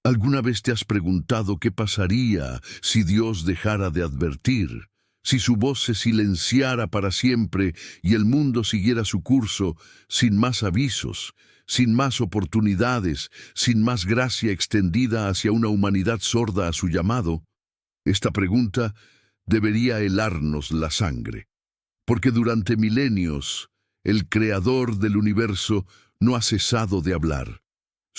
¿Alguna vez te has preguntado qué pasaría si Dios dejara de advertir? Si su voz se silenciara para siempre y el mundo siguiera su curso sin más avisos, sin más oportunidades, sin más gracia extendida hacia una humanidad sorda a su llamado. Esta pregunta debería helarnos la sangre, porque durante milenios el Creador del universo no ha cesado de hablar.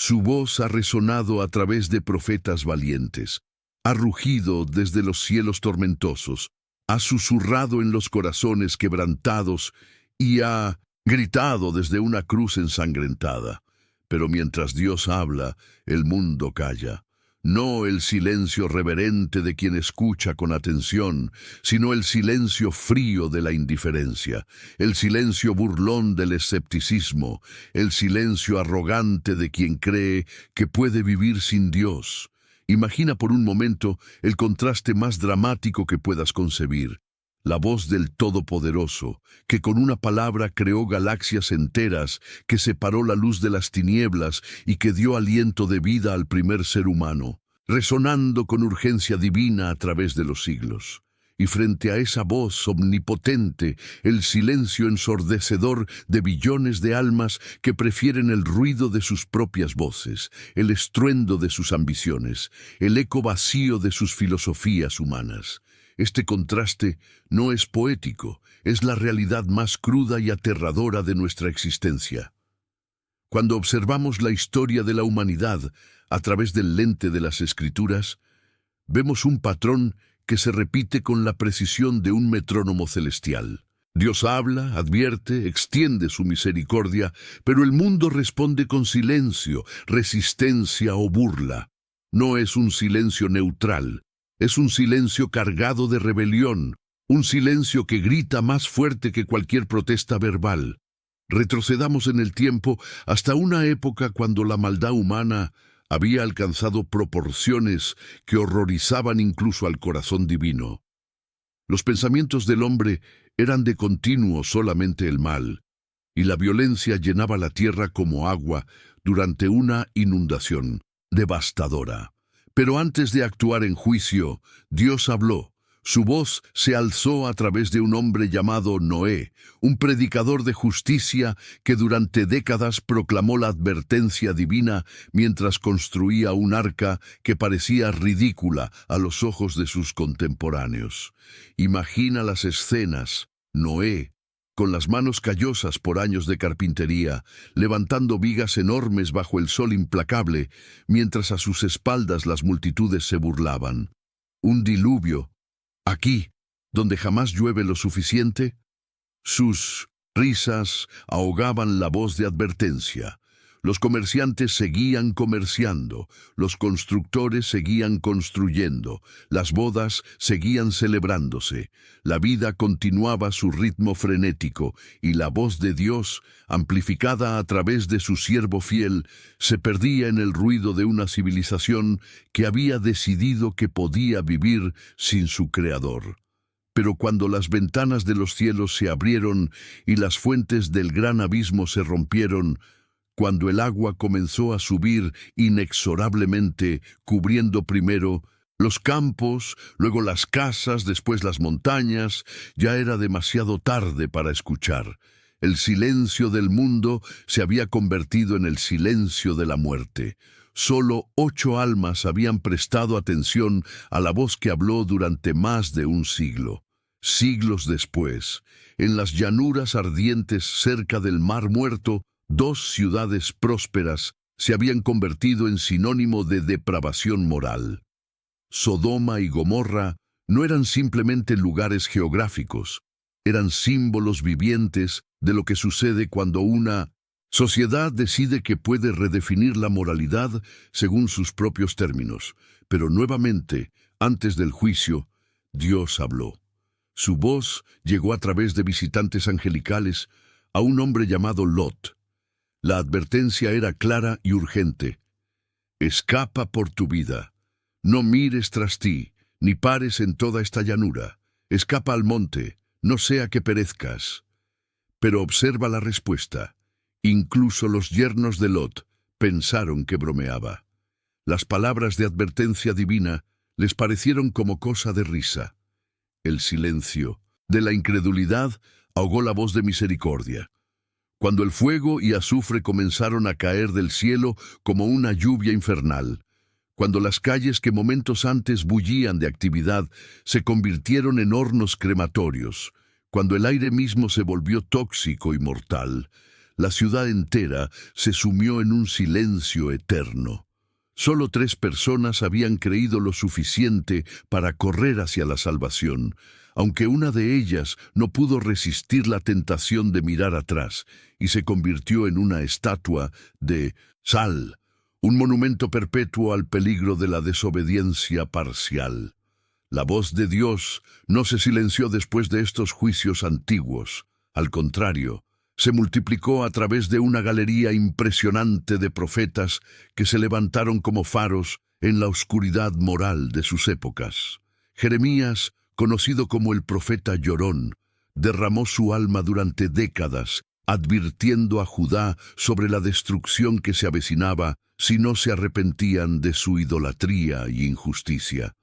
Su voz ha resonado a través de profetas valientes, ha rugido desde los cielos tormentosos, ha susurrado en los corazones quebrantados y ha gritado desde una cruz ensangrentada. Pero mientras Dios habla, el mundo calla. No el silencio reverente de quien escucha con atención, sino el silencio frío de la indiferencia, el silencio burlón del escepticismo, el silencio arrogante de quien cree que puede vivir sin Dios. Imagina por un momento el contraste más dramático que puedas concebir. La voz del Todopoderoso, que con una palabra creó galaxias enteras, que separó la luz de las tinieblas y que dio aliento de vida al primer ser humano, resonando con urgencia divina a través de los siglos. Y frente a esa voz omnipotente, el silencio ensordecedor de billones de almas que prefieren el ruido de sus propias voces, el estruendo de sus ambiciones, el eco vacío de sus filosofías humanas. Este contraste no es poético, es la realidad más cruda y aterradora de nuestra existencia. Cuando observamos la historia de la humanidad a través del lente de las Escrituras, vemos un patrón que se repite con la precisión de un metrónomo celestial. Dios habla, advierte, extiende su misericordia, pero el mundo responde con silencio, resistencia o burla. No es un silencio neutral. Es un silencio cargado de rebelión, un silencio que grita más fuerte que cualquier protesta verbal. Retrocedamos en el tiempo hasta una época cuando la maldad humana había alcanzado proporciones que horrorizaban incluso al corazón divino. Los pensamientos del hombre eran de continuo solamente el mal, y la violencia llenaba la tierra como agua durante una inundación devastadora. Pero antes de actuar en juicio, Dios habló. Su voz se alzó a través de un hombre llamado Noé, un predicador de justicia que durante décadas proclamó la advertencia divina mientras construía un arca que parecía ridícula a los ojos de sus contemporáneos. Imagina las escenas. Noé, con las manos callosas por años de carpintería, levantando vigas enormes bajo el sol implacable, mientras a sus espaldas las multitudes se burlaban. Un diluvio. Aquí, donde jamás llueve lo suficiente, sus risas ahogaban la voz de advertencia. Los comerciantes seguían comerciando, los constructores seguían construyendo, las bodas seguían celebrándose, la vida continuaba su ritmo frenético y la voz de Dios, amplificada a través de su siervo fiel, se perdía en el ruido de una civilización que había decidido que podía vivir sin su Creador. Pero cuando las ventanas de los cielos se abrieron y las fuentes del gran abismo se rompieron, cuando el agua comenzó a subir inexorablemente, cubriendo primero los campos, luego las casas, después las montañas, ya era demasiado tarde para escuchar. El silencio del mundo se había convertido en el silencio de la muerte. Solo 8 almas habían prestado atención a la voz que habló durante más de un siglo. Siglos después, en las llanuras ardientes cerca del Mar Muerto, 2 ciudades prósperas se habían convertido en sinónimo de depravación moral. Sodoma y Gomorra no eran simplemente lugares geográficos, eran símbolos vivientes de lo que sucede cuando una sociedad decide que puede redefinir la moralidad según sus propios términos. Pero nuevamente, antes del juicio, Dios habló. Su voz llegó a través de visitantes angelicales a un hombre llamado Lot. La advertencia era clara y urgente. Escapa por tu vida. No mires tras ti, ni pares en toda esta llanura. Escapa al monte, no sea que perezcas. Pero observa la respuesta. Incluso los yernos de Lot pensaron que bromeaba. Las palabras de advertencia divina les parecieron como cosa de risa. El silencio de la incredulidad ahogó la voz de misericordia. Cuando el fuego y azufre comenzaron a caer del cielo como una lluvia infernal, cuando las calles que momentos antes bullían de actividad se convirtieron en hornos crematorios, cuando el aire mismo se volvió tóxico y mortal, la ciudad entera se sumió en un silencio eterno. Solo 3 personas habían creído lo suficiente para correr hacia la salvación, aunque una de ellas no pudo resistir la tentación de mirar atrás y se convirtió en una estatua de sal, un monumento perpetuo al peligro de la desobediencia parcial. La voz de Dios no se silenció después de estos juicios antiguos. Al contrario, se multiplicó a través de una galería impresionante de profetas que se levantaron como faros en la oscuridad moral de sus épocas. Jeremías, conocido como el profeta llorón, derramó su alma durante décadas, advirtiendo a Judá sobre la destrucción que se avecinaba si no se arrepentían de su idolatría y injusticia.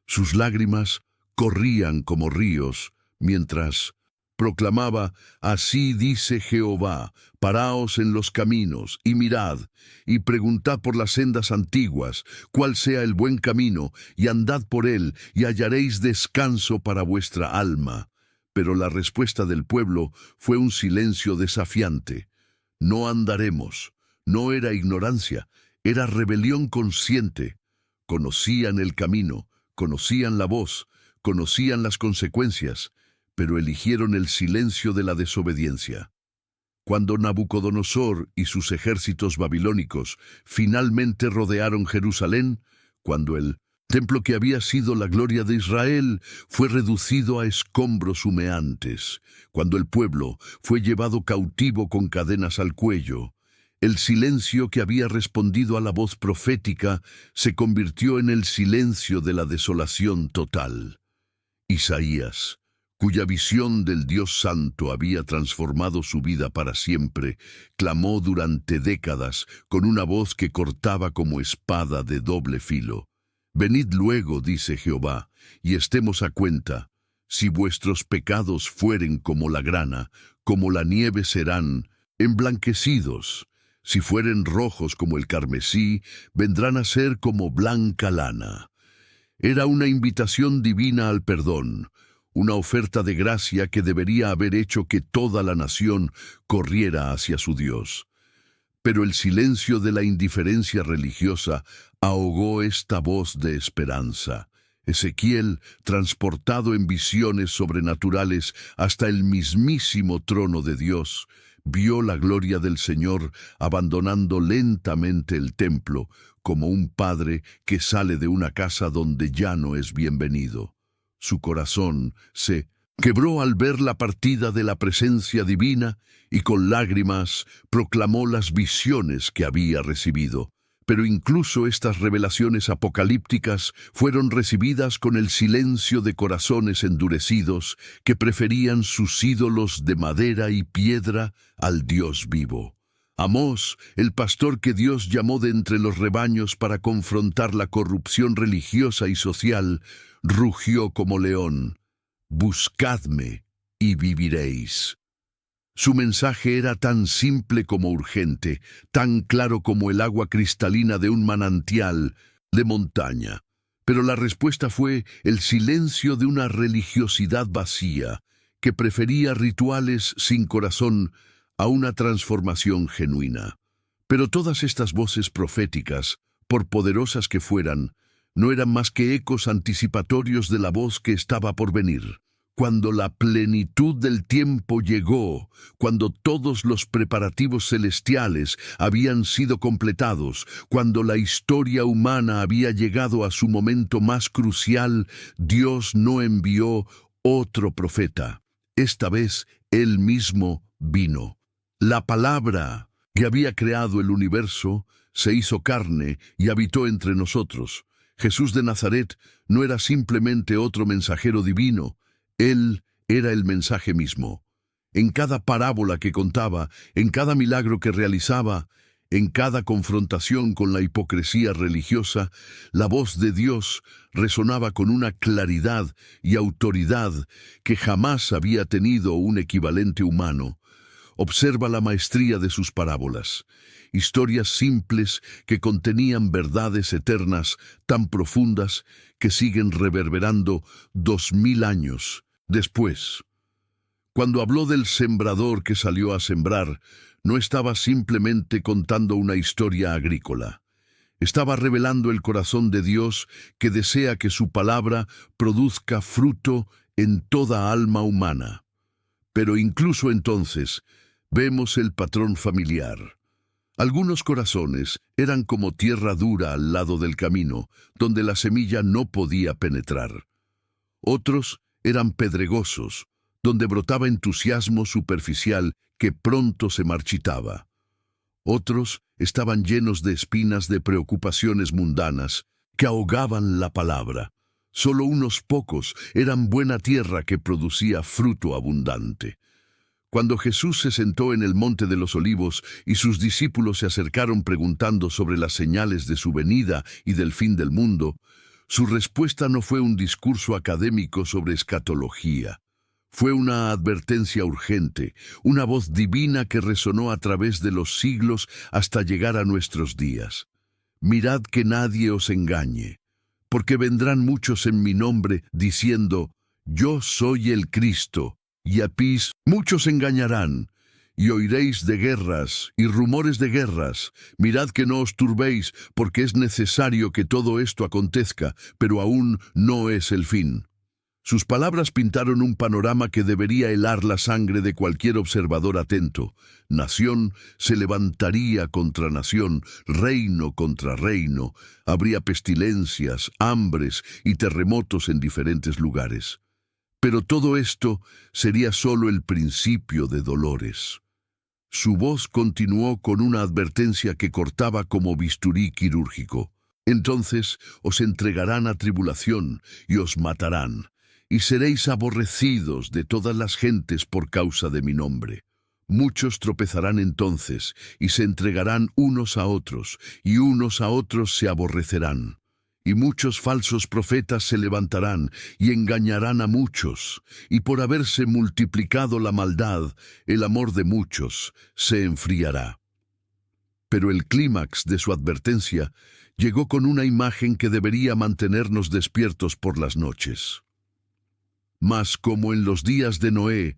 Sus lágrimas corrían como ríos, mientras proclamaba: «Así dice Jehová, paraos en los caminos, y mirad, y preguntad por las sendas antiguas, cuál sea el buen camino, y andad por él, y hallaréis descanso para vuestra alma». Pero la respuesta del pueblo fue un silencio desafiante. No andaremos. No era ignorancia, era rebelión consciente. Conocían el camino, conocían la voz, conocían las consecuencias, pero eligieron el silencio de la desobediencia. Cuando Nabucodonosor y sus ejércitos babilónicos finalmente rodearon Jerusalén, cuando el templo que había sido la gloria de Israel fue reducido a escombros humeantes, cuando el pueblo fue llevado cautivo con cadenas al cuello, el silencio que había respondido a la voz profética se convirtió en el silencio de la desolación total. Isaías, cuya visión del Dios Santo había transformado su vida para siempre, clamó durante décadas con una voz que cortaba como espada de doble filo: «Venid luego, dice Jehová, y estemos a cuenta. Si vuestros pecados fueren como la grana, como la nieve serán emblanquecidos. Si fueren rojos como el carmesí, vendrán a ser como blanca lana». Era una invitación divina al perdón, una oferta de gracia que debería haber hecho que toda la nación corriera hacia su Dios. Pero el silencio de la indiferencia religiosa ahogó esta voz de esperanza. Ezequiel, transportado en visiones sobrenaturales hasta el mismísimo trono de Dios, vio la gloria del Señor abandonando lentamente el templo, como un padre que sale de una casa donde ya no es bienvenido. Su corazón se quebró al ver la partida de la presencia divina y con lágrimas proclamó las visiones que había recibido. Pero incluso estas revelaciones apocalípticas fueron recibidas con el silencio de corazones endurecidos que preferían sus ídolos de madera y piedra al Dios vivo. Amós, el pastor que Dios llamó de entre los rebaños para confrontar la corrupción religiosa y social, rugió como león: «Buscadme y viviréis». Su mensaje era tan simple como urgente, tan claro como el agua cristalina de un manantial de montaña. Pero la respuesta fue el silencio de una religiosidad vacía, que prefería rituales sin corazón a una transformación genuina. Pero todas estas voces proféticas, por poderosas que fueran, no eran más que ecos anticipatorios de la voz que estaba por venir. Cuando la plenitud del tiempo llegó, cuando todos los preparativos celestiales habían sido completados, cuando la historia humana había llegado a su momento más crucial, Dios no envió otro profeta. Esta vez Él mismo vino. La palabra que había creado el universo se hizo carne y habitó entre nosotros. Jesús de Nazaret no era simplemente otro mensajero divino. Él era el mensaje mismo. En cada parábola que contaba, en cada milagro que realizaba, En cada confrontación con la hipocresía religiosa, la voz de Dios resonaba con una claridad y autoridad que jamás había tenido un equivalente humano. Observa la maestría de sus parábolas, historias simples que contenían verdades eternas tan profundas que siguen reverberando 2000 años después. Cuando habló del sembrador que salió a sembrar, no estaba simplemente contando una historia agrícola. Estaba revelando el corazón de Dios que desea que su palabra produzca fruto en toda alma humana. Pero incluso entonces, vemos el patrón familiar. Algunos corazones eran como tierra dura al lado del camino, donde la semilla no podía penetrar. Otros eran pedregosos, donde brotaba entusiasmo superficial que pronto se marchitaba. Otros estaban llenos de espinas de preocupaciones mundanas que ahogaban la palabra. Solo unos pocos eran buena tierra que producía fruto abundante. Cuando Jesús se sentó en el Monte de los Olivos y sus discípulos se acercaron preguntando sobre las señales de su venida y del fin del mundo, su respuesta no fue un discurso académico sobre escatología. Fue una advertencia urgente, una voz divina que resonó a través de los siglos hasta llegar a nuestros días. Mirad que nadie os engañe, porque vendrán muchos en mi nombre diciendo, yo soy el Cristo, y apis muchos engañarán, y oiréis de guerras y rumores de guerras. Mirad que no os turbéis, porque es necesario que todo esto acontezca, pero aún no es el fin. Sus palabras pintaron un panorama que debería helar la sangre de cualquier observador atento. Nación se levantaría contra nación, reino contra reino. Habría pestilencias, hambres y terremotos en diferentes lugares. Pero todo esto sería solo el principio de dolores. Su voz continuó con una advertencia que cortaba como bisturí quirúrgico. Entonces os entregarán a tribulación y os matarán, y seréis aborrecidos de todas las gentes por causa de mi nombre. Muchos tropezarán entonces, y se entregarán unos a otros, y unos a otros se aborrecerán. Y muchos falsos profetas se levantarán, y engañarán a muchos, y por haberse multiplicado la maldad, el amor de muchos se enfriará. Pero el clímax de su advertencia llegó con una imagen que debería mantenernos despiertos por las noches. Mas como en los días de Noé,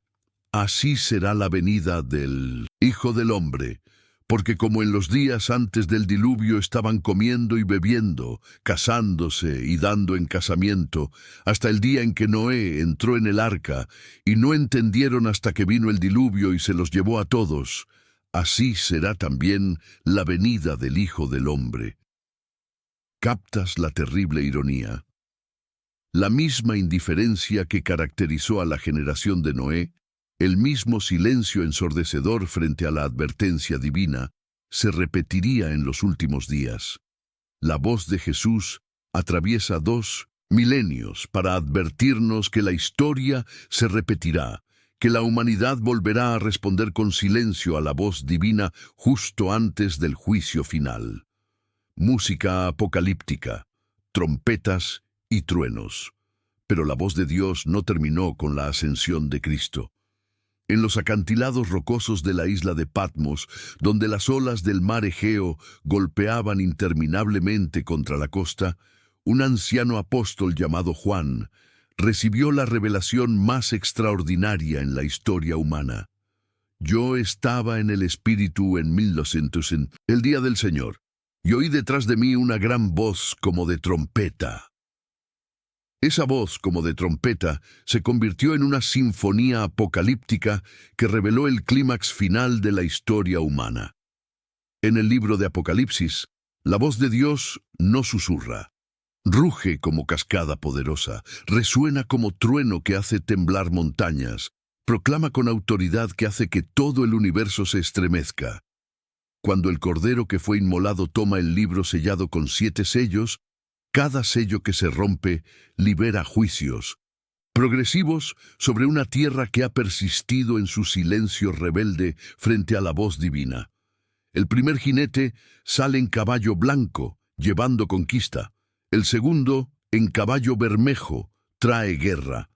así será la venida del Hijo del Hombre, porque como en los días antes del diluvio estaban comiendo y bebiendo, casándose y dando en casamiento, hasta el día en que Noé entró en el arca, y no entendieron hasta que vino el diluvio y se los llevó a todos, así será también la venida del Hijo del Hombre. ¿Captas la terrible ironía? La misma indiferencia que caracterizó a la generación de Noé, el mismo silencio ensordecedor frente a la advertencia divina, se repetiría en los últimos días. La voz de Jesús atraviesa 2 milenios para advertirnos que la historia se repetirá, que la humanidad volverá a responder con silencio a la voz divina justo antes del juicio final. Música apocalíptica, trompetas y truenos. Pero la voz de Dios no terminó con la ascensión de Cristo. En los acantilados rocosos de la isla de Patmos, donde las olas del mar Egeo golpeaban interminablemente contra la costa, un anciano apóstol llamado Juan recibió la revelación más extraordinaria en la historia humana. Yo estaba en el Espíritu en 1900, el día del Señor, y oí detrás de mí una gran voz como de trompeta. Esa voz, como de trompeta, se convirtió en una sinfonía apocalíptica que reveló el clímax final de la historia humana. En el libro de Apocalipsis, la voz de Dios no susurra. Ruge como cascada poderosa, resuena como trueno que hace temblar montañas, proclama con autoridad que hace que todo el universo se estremezca. Cuando el Cordero que fue inmolado toma el libro sellado con 7 sellos, cada sello que se rompe libera juicios progresivos sobre una tierra que ha persistido en su silencio rebelde frente a la voz divina. El primer jinete sale en caballo blanco, llevando conquista. El segundo, en caballo bermejo, trae guerra.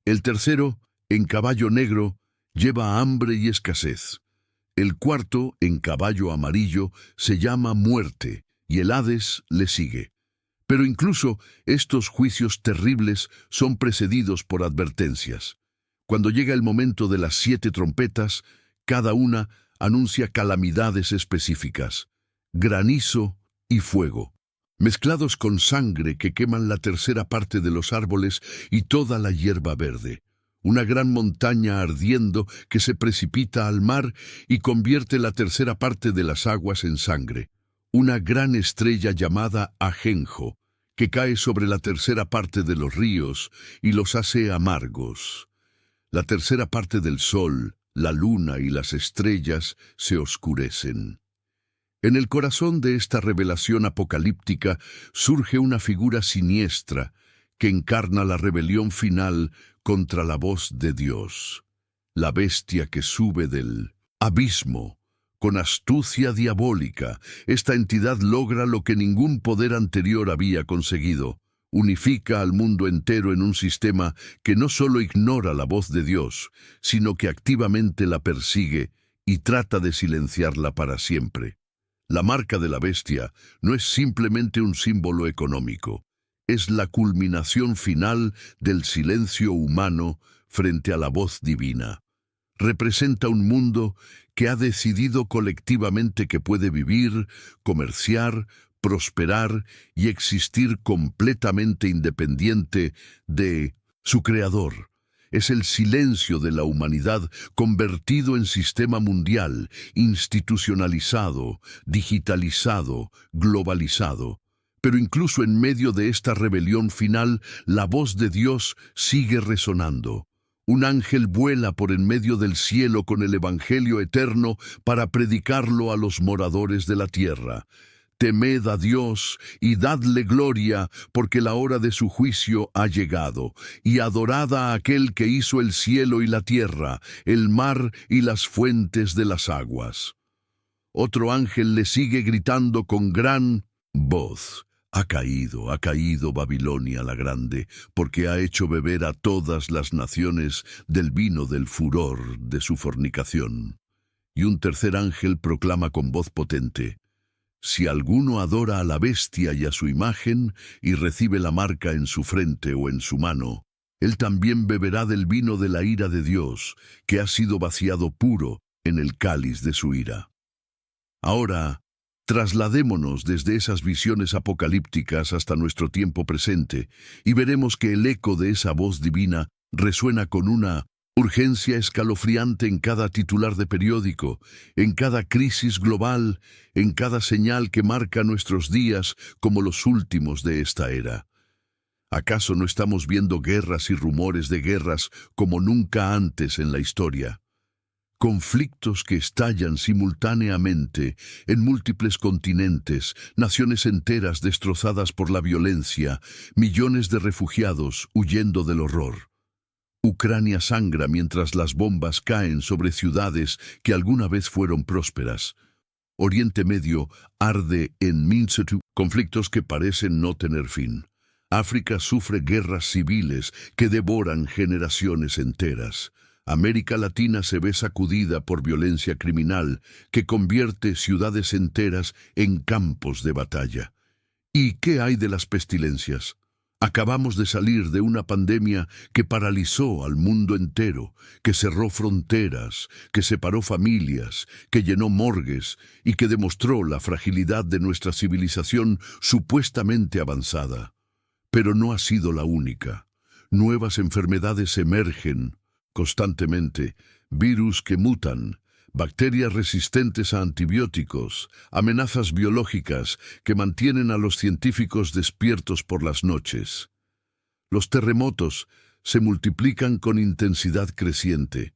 El tercero, en caballo negro, lleva hambre y escasez. El cuarto, en caballo amarillo, se llama muerte, y el Hades le sigue. Pero incluso estos juicios terribles son precedidos por advertencias. Cuando llega el momento de las 7 trompetas, cada una anuncia calamidades específicas: granizo y fuego, mezclados con sangre que queman la tercera parte de los árboles y toda la hierba verde. Una gran montaña ardiendo que se precipita al mar y convierte la tercera parte de las aguas en sangre. Una gran estrella llamada Ajenjo, que cae sobre la tercera parte de los ríos y los hace amargos. La tercera parte del sol, la luna y las estrellas se oscurecen. En el corazón de esta revelación apocalíptica surge una figura siniestra que encarna la rebelión final contra la voz de Dios. La bestia que sube del abismo. Con astucia diabólica, esta entidad logra lo que ningún poder anterior había conseguido. Unifica al mundo entero en un sistema que no solo ignora la voz de Dios, sino que activamente la persigue y trata de silenciarla para siempre. La marca de la bestia no es simplemente un símbolo económico, es la culminación final del silencio humano frente a la voz divina. Representa un mundo que ha decidido colectivamente que puede vivir, comerciar, prosperar y existir completamente independiente de su creador. Es el silencio de la humanidad convertido en sistema mundial, institucionalizado, digitalizado, globalizado. Pero incluso en medio de esta rebelión final, la voz de Dios sigue resonando. Un ángel vuela por en medio del cielo con el Evangelio eterno para predicarlo a los moradores de la tierra. Temed a Dios y dadle gloria, porque la hora de su juicio ha llegado, y adorad a aquel que hizo el cielo y la tierra, el mar y las fuentes de las aguas. Otro ángel le sigue gritando con gran voz: ha caído Babilonia la grande, porque ha hecho beber a todas las naciones del vino del furor de su fornicación. Y un tercer ángel proclama con voz potente: si alguno adora a la bestia y a su imagen, y recibe la marca en su frente o en su mano, él también beberá del vino de la ira de Dios, que ha sido vaciado puro en el cáliz de su ira. Ahora, trasladémonos desde esas visiones apocalípticas hasta nuestro tiempo presente, y veremos que el eco de esa voz divina resuena con una urgencia escalofriante en cada titular de periódico, en cada crisis global, en cada señal que marca nuestros días como los últimos de esta era. ¿Acaso no estamos viendo guerras y rumores de guerras como nunca antes en la historia? Conflictos que estallan simultáneamente en múltiples continentes, naciones enteras destrozadas por la violencia, millones de refugiados huyendo del horror. Ucrania sangra mientras las bombas caen sobre ciudades que alguna vez fueron prósperas. Oriente Medio arde en Minsetu, conflictos que parecen no tener fin. África sufre guerras civiles que devoran generaciones enteras. América Latina se ve sacudida por violencia criminal que convierte ciudades enteras en campos de batalla. ¿Y qué hay de las pestilencias? Acabamos de salir de una pandemia que paralizó al mundo entero, que cerró fronteras, que separó familias, que llenó morgues y que demostró la fragilidad de nuestra civilización supuestamente avanzada. Pero no ha sido la única. Nuevas enfermedades emergen constantemente, virus que mutan, bacterias resistentes a antibióticos, amenazas biológicas que mantienen a los científicos despiertos por las noches. Los terremotos se multiplican con intensidad creciente.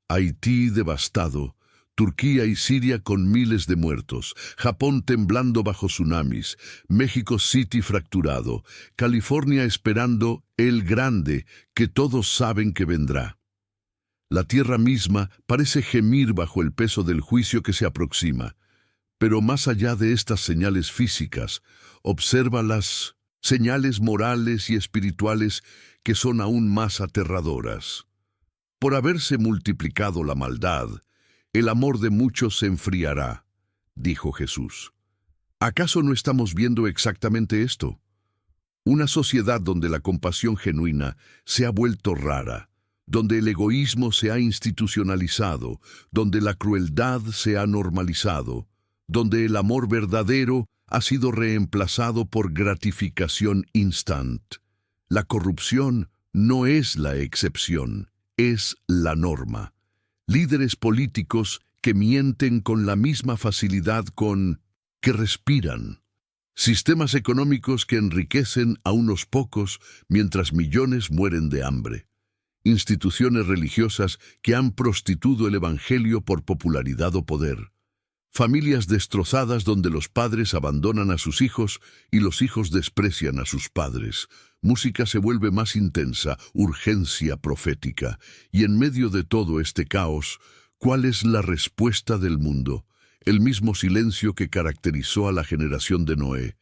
Haití devastado, Turquía y Siria con miles de muertos, Japón temblando bajo tsunamis, México City fracturado, California esperando el grande que todos saben que vendrá. La tierra misma parece gemir bajo el peso del juicio que se aproxima. Pero más allá de estas señales físicas, observa las señales morales y espirituales que son aún más aterradoras. Por haberse multiplicado la maldad, el amor de muchos se enfriará, dijo Jesús. ¿Acaso no estamos viendo exactamente esto? Una sociedad donde la compasión genuina se ha vuelto rara, donde el egoísmo se ha institucionalizado, donde la crueldad se ha normalizado, donde el amor verdadero ha sido reemplazado por gratificación instant. La corrupción no es la excepción, es la norma. Líderes políticos que mienten con la misma facilidad con que respiran. Sistemas económicos que enriquecen a unos pocos mientras millones mueren de hambre. Instituciones religiosas que han prostituido el evangelio por popularidad o poder. Familias destrozadas donde los padres abandonan a sus hijos y los hijos desprecian a sus padres. Música se vuelve más intensa, urgencia profética. Y en medio de todo este caos, ¿cuál es la respuesta del mundo? El mismo silencio que caracterizó a la generación de Noé.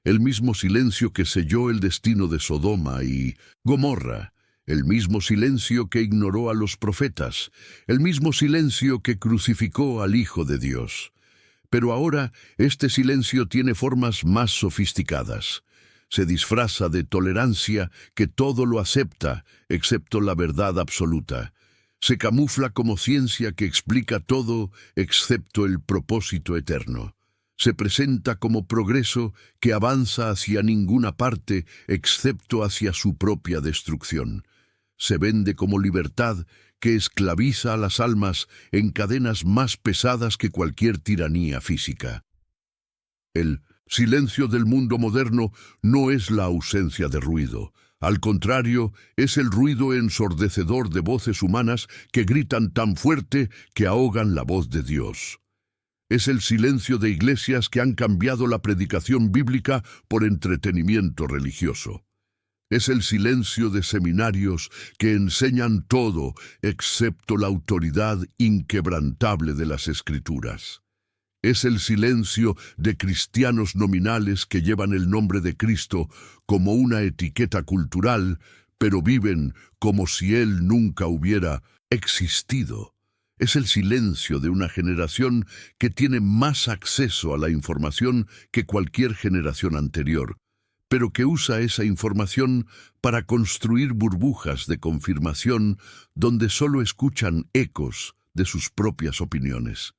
El mismo silencio que selló el destino de Sodoma y Gomorra. El mismo silencio que ignoró a los profetas. El mismo silencio que crucificó al Hijo de Dios. Pero ahora este silencio tiene formas más sofisticadas. Se disfraza de tolerancia que todo lo acepta, excepto la verdad absoluta. Se camufla como ciencia que explica todo, excepto el propósito eterno. Se presenta como progreso que avanza hacia ninguna parte, excepto hacia su propia destrucción. Se vende como libertad que esclaviza a las almas en cadenas más pesadas que cualquier tiranía física. El silencio del mundo moderno no es la ausencia de ruido. Al contrario, es el ruido ensordecedor de voces humanas que gritan tan fuerte que ahogan la voz de Dios. Es el silencio de iglesias que han cambiado la predicación bíblica por entretenimiento religioso. Es el silencio de seminarios que enseñan todo excepto la autoridad inquebrantable de las Escrituras. Es el silencio de cristianos nominales que llevan el nombre de Cristo como una etiqueta cultural, pero viven como si Él nunca hubiera existido. Es el silencio de una generación que tiene más acceso a la información que cualquier generación anterior, pero que usa esa información para construir burbujas de confirmación donde solo escuchan ecos de sus propias opiniones.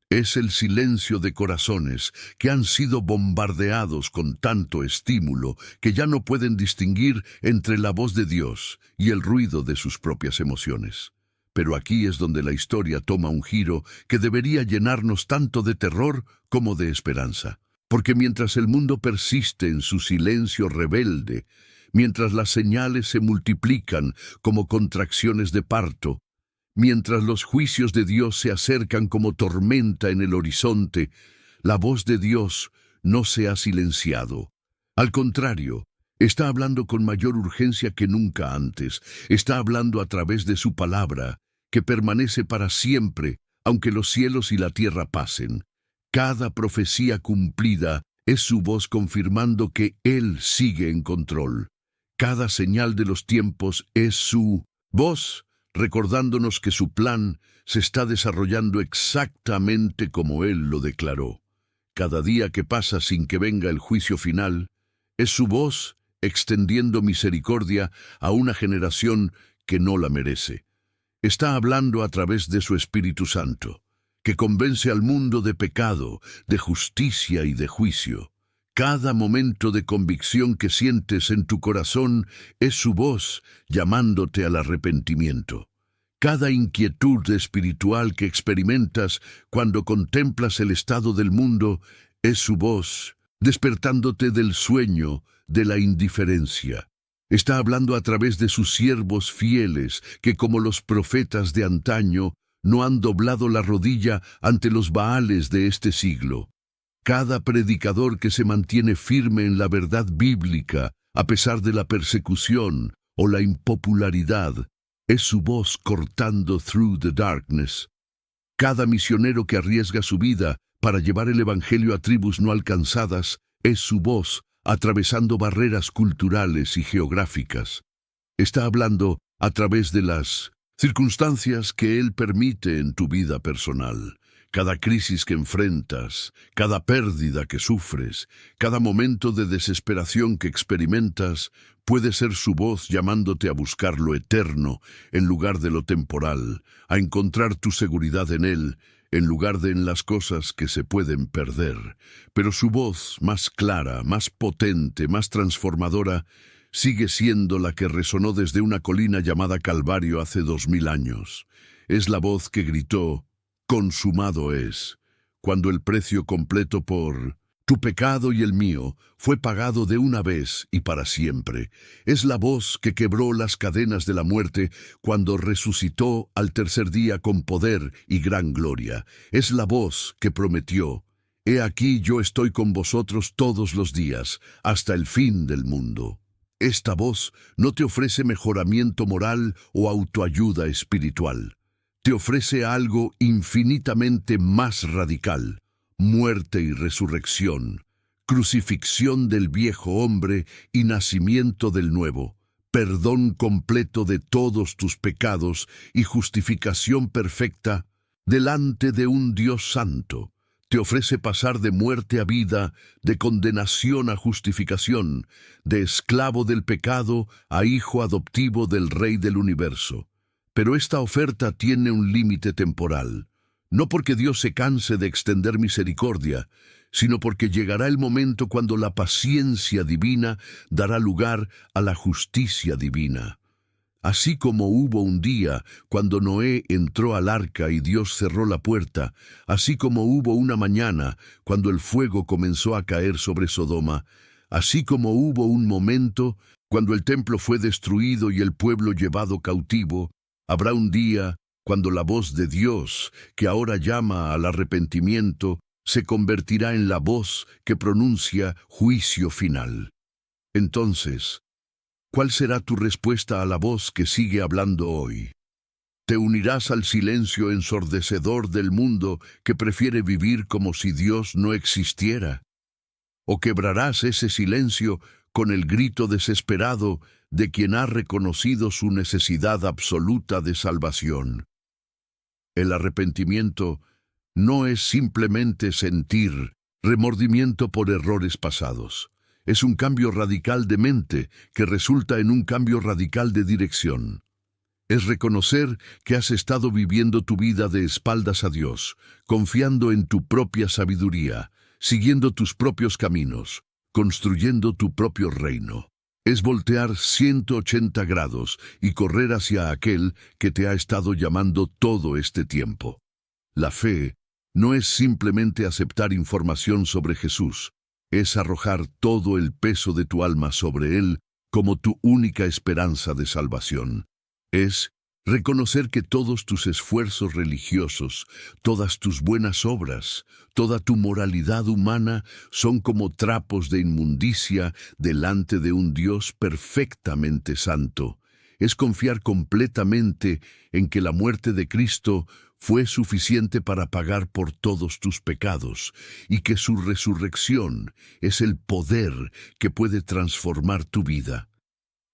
Es el silencio de corazones que han sido bombardeados con tanto estímulo que ya no pueden distinguir entre la voz de Dios y el ruido de sus propias emociones. Pero aquí es donde la historia toma un giro que debería llenarnos tanto de terror como de esperanza. Porque mientras el mundo persiste en su silencio rebelde, mientras las señales se multiplican como contracciones de parto, mientras los juicios de Dios se acercan como tormenta en el horizonte, la voz de Dios no se ha silenciado. Al contrario, está hablando con mayor urgencia que nunca antes. Está hablando a través de su palabra, que permanece para siempre, aunque los cielos y la tierra pasen. Cada profecía cumplida es su voz confirmando que Él sigue en control. Cada señal de los tiempos es su voz, recordándonos que su plan se está desarrollando exactamente como Él lo declaró. Cada día que pasa sin que venga el juicio final, es su voz extendiendo misericordia a una generación que no la merece. Está hablando a través de su Espíritu Santo, que convence al mundo de pecado, de justicia y de juicio. Cada momento de convicción que sientes en tu corazón es su voz llamándote al arrepentimiento. Cada inquietud espiritual que experimentas cuando contemplas el estado del mundo es su voz despertándote del sueño de la indiferencia. Está hablando a través de sus siervos fieles que, como los profetas de antaño, no han doblado la rodilla ante los baales de este siglo. Cada predicador que se mantiene firme en la verdad bíblica, a pesar de la persecución o la impopularidad, es su voz cortando through the darkness. Cada misionero que arriesga su vida para llevar el Evangelio a tribus no alcanzadas, es su voz, atravesando barreras culturales y geográficas. Está hablando a través de las circunstancias que Él permite en tu vida personal. Cada crisis que enfrentas, cada pérdida que sufres, cada momento de desesperación que experimentas, puede ser su voz llamándote a buscar lo eterno en lugar de lo temporal, a encontrar tu seguridad en Él, en lugar de en las cosas que se pueden perder. Pero su voz, más clara, más potente, más transformadora, sigue siendo la que resonó desde una colina llamada Calvario hace 2000 años. Es la voz que gritó: «Consumado es», cuando el precio completo por tu pecado y el mío fue pagado de una vez y para siempre. Es la voz que quebró las cadenas de la muerte cuando resucitó al tercer día con poder y gran gloria. Es la voz que prometió: «He aquí yo estoy con vosotros todos los días, hasta el fin del mundo». Esta voz no te ofrece mejoramiento moral o autoayuda espiritual. Te ofrece algo infinitamente más radical: muerte y resurrección, crucifixión del viejo hombre y nacimiento del nuevo, perdón completo de todos tus pecados y justificación perfecta delante de un Dios santo. Te ofrece pasar de muerte a vida, de condenación a justificación, de esclavo del pecado a hijo adoptivo del Rey del universo. Pero esta oferta tiene un límite temporal, no porque Dios se canse de extender misericordia, sino porque llegará el momento cuando la paciencia divina dará lugar a la justicia divina. Así como hubo un día cuando Noé entró al arca y Dios cerró la puerta, así como hubo una mañana cuando el fuego comenzó a caer sobre Sodoma, así como hubo un momento cuando el templo fue destruido y el pueblo llevado cautivo, habrá un día cuando la voz de Dios, que ahora llama al arrepentimiento, se convertirá en la voz que pronuncia juicio final. Entonces, ¿cuál será tu respuesta a la voz que sigue hablando hoy? ¿Te unirás al silencio ensordecedor del mundo que prefiere vivir como si Dios no existiera? ¿O quebrarás ese silencio con el grito desesperado de quien ha reconocido su necesidad absoluta de salvación? El arrepentimiento no es simplemente sentir remordimiento por errores pasados. Es un cambio radical de mente que resulta en un cambio radical de dirección. Es reconocer que has estado viviendo tu vida de espaldas a Dios, confiando en tu propia sabiduría, siguiendo tus propios caminos, construyendo tu propio reino. Es voltear 180 grados y correr hacia aquel que te ha estado llamando todo este tiempo. La fe no es simplemente aceptar información sobre Jesús, es arrojar todo el peso de tu alma sobre Él como tu única esperanza de salvación. Es reconocer que todos tus esfuerzos religiosos, todas tus buenas obras, toda tu moralidad humana son como trapos de inmundicia delante de un Dios perfectamente santo. Es confiar completamente en que la muerte de Cristo fue suficiente para pagar por todos tus pecados y que su resurrección es el poder que puede transformar tu vida.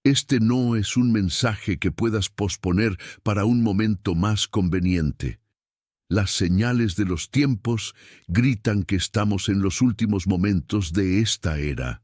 Este no es un mensaje que puedas posponer para un momento más conveniente. Las señales de los tiempos gritan que estamos en los últimos momentos de esta era.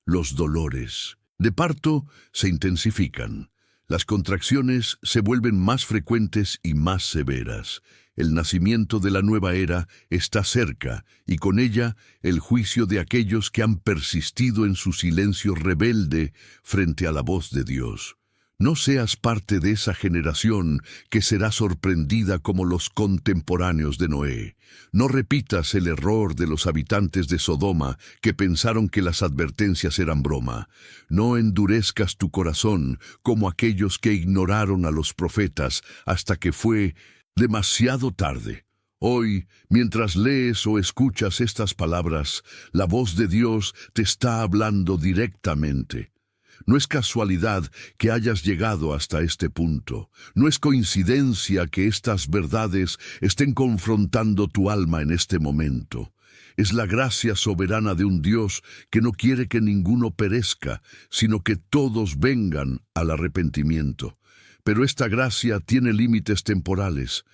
Los dolores de parto se intensifican. Las contracciones se vuelven más frecuentes y más severas. El nacimiento de la nueva era está cerca y con ella el juicio de aquellos que han persistido en su silencio rebelde frente a la voz de Dios. No seas parte de esa generación que será sorprendida como los contemporáneos de Noé. No repitas el error de los habitantes de Sodoma que pensaron que las advertencias eran broma. No endurezcas tu corazón como aquellos que ignoraron a los profetas hasta que fue demasiado tarde. Hoy, mientras lees o escuchas estas palabras, la voz de Dios te está hablando directamente. No es casualidad que hayas llegado hasta este punto. No es coincidencia que estas verdades estén confrontando tu alma en este momento. Es la gracia soberana de un Dios que no quiere que ninguno perezca, sino que todos vengan al arrepentimiento. Pero esta gracia tiene límites temporales.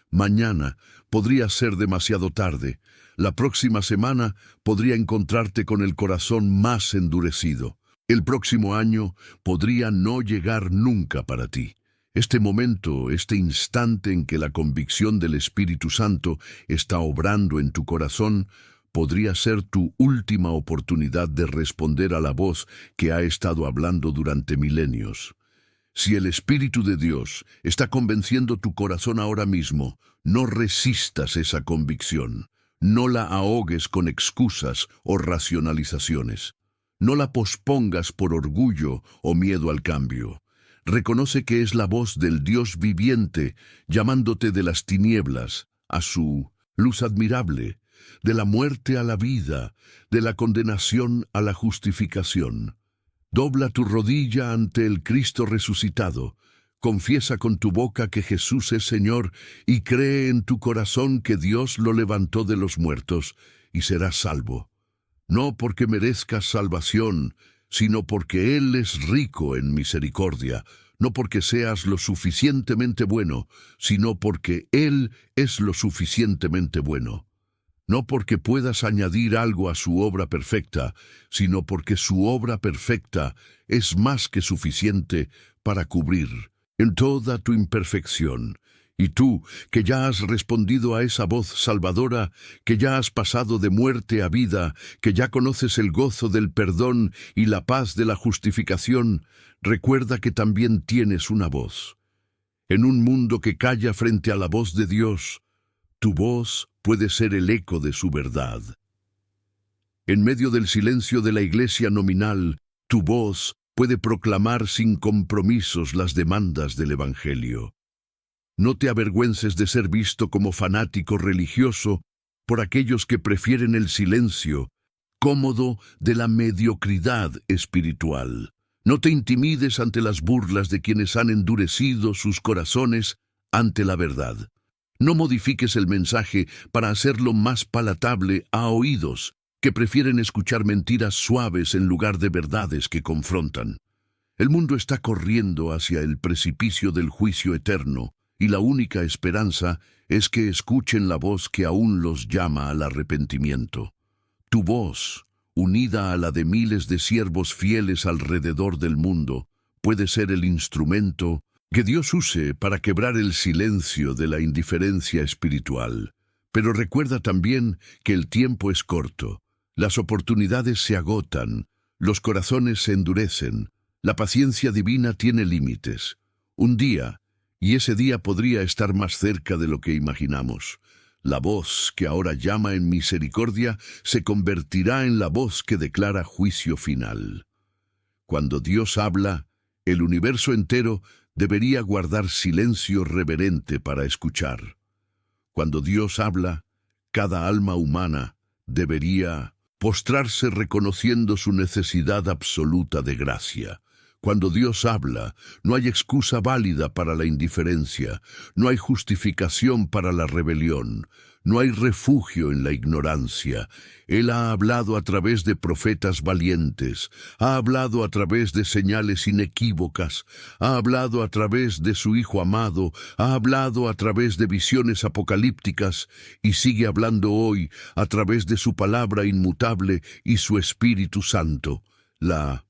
Mañana podría ser demasiado tarde. La próxima semana podría encontrarte con el corazón más endurecido. El próximo año podría no llegar nunca para ti. Este momento, este instante en que la convicción del Espíritu Santo está obrando en tu corazón, podría ser tu última oportunidad de responder a la voz que ha estado hablando durante milenios. Si el Espíritu de Dios está convenciendo tu corazón ahora mismo, no resistas esa convicción. No la ahogues con excusas o racionalizaciones. No la pospongas por orgullo o miedo al cambio. Reconoce que es la voz del Dios viviente llamándote de las tinieblas a su luz admirable, de la muerte a la vida, de la condenación a la justificación. Dobla tu rodilla ante el Cristo resucitado. Confiesa con tu boca que Jesús es Señor y cree en tu corazón que Dios lo levantó de los muertos y serás salvo. No porque merezcas salvación, sino porque Él es rico en misericordia, no porque seas lo suficientemente bueno, sino porque Él es lo suficientemente bueno. No porque puedas añadir algo a su obra perfecta, sino porque su obra perfecta es más que suficiente para cubrir en toda tu imperfección. Y tú, que ya has respondido a esa voz salvadora, que ya has pasado de muerte a vida, que ya conoces el gozo del perdón y la paz de la justificación, recuerda que también tienes una voz. En un mundo que calla frente a la voz de Dios, tu voz puede ser el eco de su verdad. En medio del silencio de la iglesia nominal, tu voz puede proclamar sin compromisos las demandas del Evangelio. No te avergüences de ser visto como fanático religioso por aquellos que prefieren el silencio, cómodo de la mediocridad espiritual. No te intimides ante las burlas de quienes han endurecido sus corazones ante la verdad. No modifiques el mensaje para hacerlo más palatable a oídos que prefieren escuchar mentiras suaves en lugar de verdades que confrontan. El mundo está corriendo hacia el precipicio del juicio eterno, y la única esperanza es que escuchen la voz que aún los llama al arrepentimiento. Tu voz, unida a la de miles de siervos fieles alrededor del mundo, puede ser el instrumento que Dios use para quebrar el silencio de la indiferencia espiritual. Pero recuerda también que el tiempo es corto, las oportunidades se agotan, los corazones se endurecen, la paciencia divina tiene límites. Un día, y ese día podría estar más cerca de lo que imaginamos. La voz que ahora llama en misericordia se convertirá en la voz que declara juicio final. Cuando Dios habla, el universo entero debería guardar silencio reverente para escuchar. Cuando Dios habla, cada alma humana debería postrarse reconociendo su necesidad absoluta de gracia. Cuando Dios habla, no hay excusa válida para la indiferencia, no hay justificación para la rebelión, no hay refugio en la ignorancia. Él ha hablado a través de profetas valientes, ha hablado a través de señales inequívocas, ha hablado a través de su Hijo amado, ha hablado a través de visiones apocalípticas y sigue hablando hoy a través de su palabra inmutable y su Espíritu Santo. La